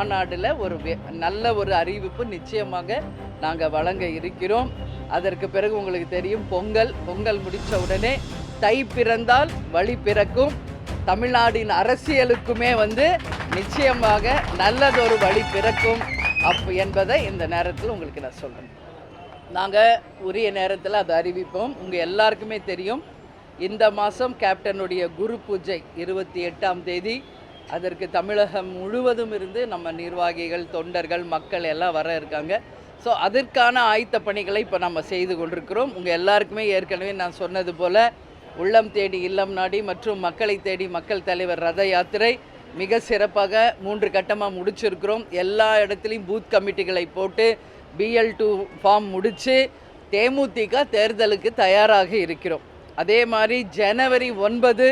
மாநாட்டில் நல்ல ஒரு அறிவிப்பு நிச்சயமாக நாங்கள் வழங்க இருக்கிறோம். அதற்கு பிறகு உங்களுக்கு தெரியும் பொங்கல் முடித்த உடனே தை பிறந்தால் வழி பிறக்கும். தமிழ்நாட்டின் அரசியலுக்குமே நிச்சயமாக நல்லதொரு வழி பிறக்கும் என்பதை இந்த நேரத்தில் உங்களுக்கு நான் சொல்கிறேன். நாங்கள் உரிய நேரத்தில் அதை அறிவிப்போம். உங்கள் எல்லாருக்குமே தெரியும், இந்த மாதம் கேப்டனுடைய குரு பூஜை 28ஆம் தேதி. அதற்கு தமிழகம் முழுவதும் இருந்து நம்ம நிர்வாகிகள், தொண்டர்கள், மக்கள் எல்லாம் வர இருக்காங்க. ஸோ அதற்கான ஆயத்த பணிகளை இப்போ நம்ம செய்து கொண்டிருக்கிறோம். உங்கள் எல்லாருக்குமே ஏற்கனவே நான் சொன்னது போல் உள்ளம் தேடி இல்லம் நாடி மற்றும் மக்களை தேடி மக்கள் தலைவர் ரத யாத்திரை மிக சிறப்பாக 3 கட்டமாக முடிச்சிருக்கிறோம். எல்லா இடத்துலையும் பூத் கமிட்டிகளை போட்டு BL2 ஃபார்ம் முடித்து தேமுதிக தேர்தலுக்கு தயாராக இருக்கிறோம். அதே மாதிரி ஜனவரி 9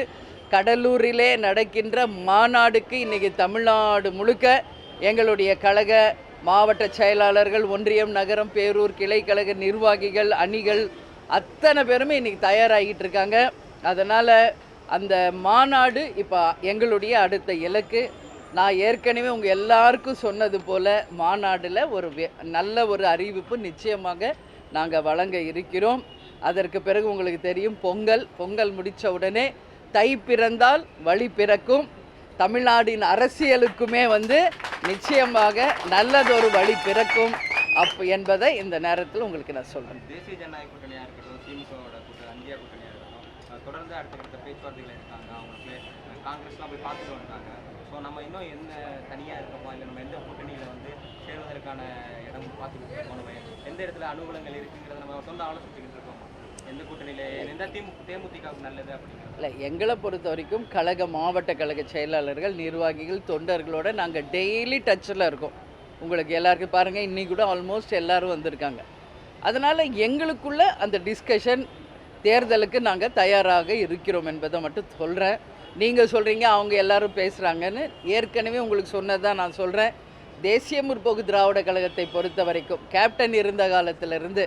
கடலூரிலே நடக்கின்ற மாநாடுக்கு இன்றைக்கி தமிழ்நாடு முழுக்க எங்களுடைய கழக மாவட்ட செயலாளர்கள், ஒன்றியம், நகரம், பேரூர், கிளைக்கழக நிர்வாகிகள், அணிகள் அத்தனை பேருமே இன்றைக்கி தயாராகிட்டு இருக்காங்க. அதனால் அந்த மாநாடு இப்போ எங்களுடைய அடுத்த இலக்கு. நான் ஏற்கனவே உங்கள் எல்லாருக்கும் சொன்னது போல் மாநாட்டில் நல்ல ஒரு அறிவிப்பு நிச்சயமாக நாங்கள் வழங்க இருக்கிறோம். அதற்கு பிறகு உங்களுக்கு தெரியும், பொங்கல் முடித்த உடனே தை பிறந்தால் வழி பிறக்கும். தமிழ்நாட்டின் அரசியலுக்குமே நிச்சயமாக நல்லதொரு வழி பிறக்கும் என்பதை இந்த நேரத்தில் உங்களுக்கு நான் சொல்கிறேன். தேசிய ஜனநாயக கூட்டணியாக இருக்கட்டும், திமுகவோட கூட்டணி, இந்தியா கூட்டணியாக இருக்கட்டும், தொடர்ந்து அடுத்த பேச்சுவார்த்தைகள் இருக்காங்க. அவங்களுக்கு காங்கிரஸ்லாம் போய் பார்த்துட்டு வந்தாங்க. ஸோ நம்ம இன்னும் என்ன தனியாக இருக்கோமா, இல்லை நம்ம எந்த கூட்டணியில் சேர்வதற்கான இடம் பார்த்துக்கிட்டு இருக்கோம், நம்ம எந்த இடத்துல அனுகூலங்கள் இருக்குங்கிறத நம்ம சொந்த ஆலோசிச்சுக்கிட்டு இருக்கோம். எந்த கூட்டணியில் எந்த தேமுதிகவுக்கு நல்லது அப்படிங்கிறது இல்லை. எங்களை பொறுத்த வரைக்கும் கழக மாவட்ட கழக செயலாளர்கள், நிர்வாகிகள், தொண்டர்களோட நாங்கள் டெய்லி டச்சில் இருக்கோம். உங்களுக்கு எல்லாருக்கும் பாருங்கள், இன்றைக்கி கூட ஆல்மோஸ்ட் எல்லோரும் வந்திருக்காங்க. அதனால் எங்களுக்குள்ள அந்த டிஸ்கஷன் தேர்தலுக்கு நாங்கள் தயாராக இருக்கிறோம் என்பதை மட்டும் சொல்கிறேன். நீங்கள் சொல்கிறீங்க அவங்க எல்லோரும் பேசுகிறாங்கன்னு. ஏற்கனவே உங்களுக்கு சொன்னதான் நான் சொல்கிறேன். தேசிய முற்போக்கு திராவிட கழகத்தை பொறுத்த வரைக்கும் கேப்டன் இருந்த காலத்திலிருந்து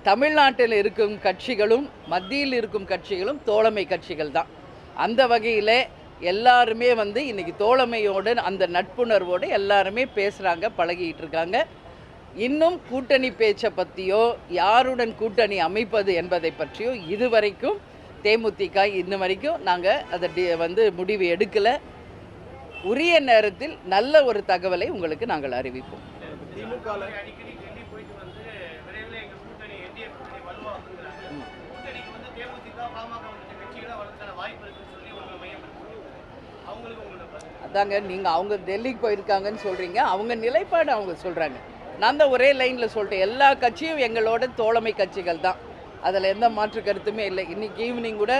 தமிழ்நாட்டில் இருக்கும் கட்சிகளும் மத்தியில் இருக்கும் கட்சிகளும் தோழமை கட்சிகள் தான். அந்த வகையில் எல்லாருமே இன்றைக்கி தோழமையோடு அந்த நட்புணர்வோடு எல்லாருமே பேசுகிறாங்க, பழகிட்டு இருக்காங்க. இன்னும் கூட்டணி பேச்சை பற்றியோ யாருடன் கூட்டணி அமைப்பது என்பதை பற்றியோ இதுவரைக்கும் தேமுதிக இன்ன வரைக்கும் நாங்கள் அதை முடிவு எடுக்கலை. உரிய நேரத்தில் நல்ல ஒரு தகவலை உங்களுக்கு நாங்கள் அறிவிப்போம். அதாங்க, நீங்கள் அவங்க டெல்லிக்கு போயிருக்காங்கன்னு சொல்கிறீங்க, அவங்க நிலைப்பாடு அவங்க சொல்கிறாங்க. நான் தான் ஒரே லைனில் சொல்லிட்டேன், எல்லா கட்சியும் எங்களோட தோழமை கட்சிகள் தான், அதில் எந்த மாற்று கருத்துமே இல்லை. இன்றைக்கி ஈவினிங் கூட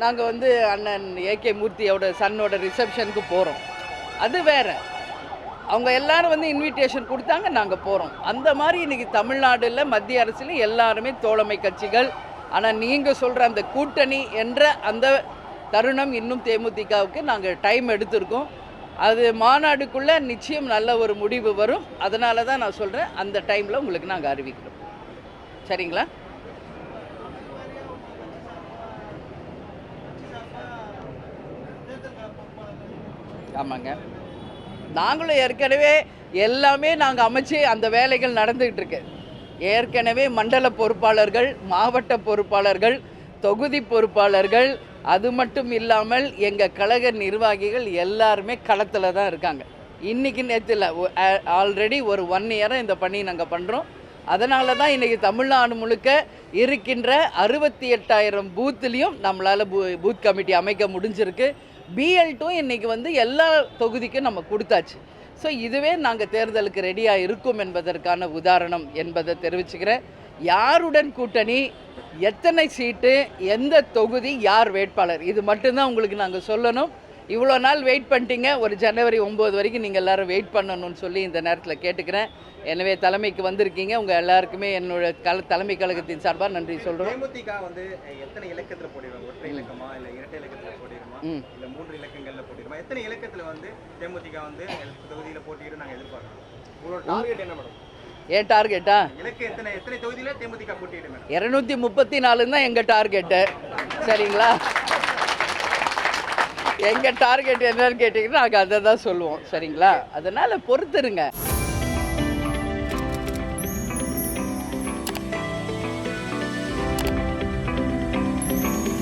நாங்கள் அண்ணன் AK மூர்த்தியோட சன்னோட ரிசப்ஷனுக்கு போகிறோம். அது வேறு, அவங்க எல்லோரும் இன்விடேஷன் கொடுத்தாங்க, நாங்கள் போகிறோம். அந்த மாதிரி இன்றைக்கி தமிழ்நாட்டில் மத்திய அரசில் எல்லாருமே தோழமை கட்சிகள். ஆனால் நீங்கள் சொல்கிற அந்த கூட்டணி என்ற அந்த தருணம் இன்னும் தேமுதிகவுக்கு நாங்கள் டைம் எடுத்திருக்கோம். அது மாநாடுக்குள்ளே நிச்சயம் நல்ல ஒரு முடிவு வரும். அதனால தான் நான் சொல்கிறேன், அந்த டைமில் உங்களுக்கு நாங்கள் அறிவிக்கிறோம். சரிங்களா? ஆமாங்க, நாங்களும் ஏற்கனவே எல்லாமே நாங்கள் அமைச்சு அந்த வேலைகள் நடந்துக்கிட்டு இருக்கு. ஏற்கனவே மண்டல பொறுப்பாளர்கள், மாவட்ட பொறுப்பாளர்கள், தொகுதி பொறுப்பாளர்கள், அது மட்டும் இல்லாமல் எங்கள் கழக நிர்வாகிகள் எல்லாருமே களத்தில் தான் இருக்காங்க. இன்றைக்கி நேரத்தில் ஆல்ரெடி ஒரு 1 இயராக இந்த பணி நாங்கள் பண்ணுறோம். அதனால தான் இன்றைக்கி தமிழ்நாடு முழுக்க இருக்கின்ற 68,000 பூத்துலேயும் நம்மளால் பூத் கமிட்டி அமைக்க முடிஞ்சிருக்கு. BL2 இன்றைக்கி எல்லா தொகுதிக்கும் நம்ம கொடுத்தாச்சு. ஸோ இதுவே நாங்கள் தேர்தலுக்கு ரெடியாக இருக்கும் என்பதற்கான உதாரணம் என்பதை தெரிவிச்சுக்கிறேன். யாருடன் கூட்டணி, எத்தனை சீட்டு, எந்த தொகுதி, யார் வேட்பாளர், இது மட்டும்தான் உங்களுக்கு நாங்கள் சொல்லணும். இவ்வளோ நாள் வெயிட் பண்ணிட்டீங்க, ஒரு ஜனவரி 9 வரைக்கும் நீங்கள் எல்லோரும் வெயிட் பண்ணணும்னு சொல்லி இந்த நேரத்தில் கேட்டுக்கிறேன். எனவே தலைமைக்கு வந்திருக்கீங்க, உங்கள் எல்லாருக்குமே என்னோட தலைமை கழகத்தின் சார்பாக நன்றி சொல்கிறோம். தேமுதிக எத்தனை இலக்கத்தில் போட்டிடுவாங்க? ஒற்றை இலக்கமா, இல்லை இரட்டை இலக்கத்தில் போட்டிடுமா, இல்லை 3 இலக்கங்களில் போட்டிடுமா? எத்தனை இலக்கத்தில் தேமுதிக தொகுதியில் போட்டியிடும் நாங்கள் எதிர்பார்க்குறோம்? உங்களோட டார்கெட் என்ன மேடம்? ஏன் டார்கெட்டா? இலக்கு எத்தனை தொகுதியில் தேமுதிக போட்டியிடும்? 234 தான் எங்கள் டார்கெட்டு. சரிங்களா? எங்கள் டார்கெட் என்னன்னு கேட்டிங்கன்னா நாங்கள் அதை தான் சொல்லுவோம். சரிங்களா? அதனால் பொறுத்துருங்க.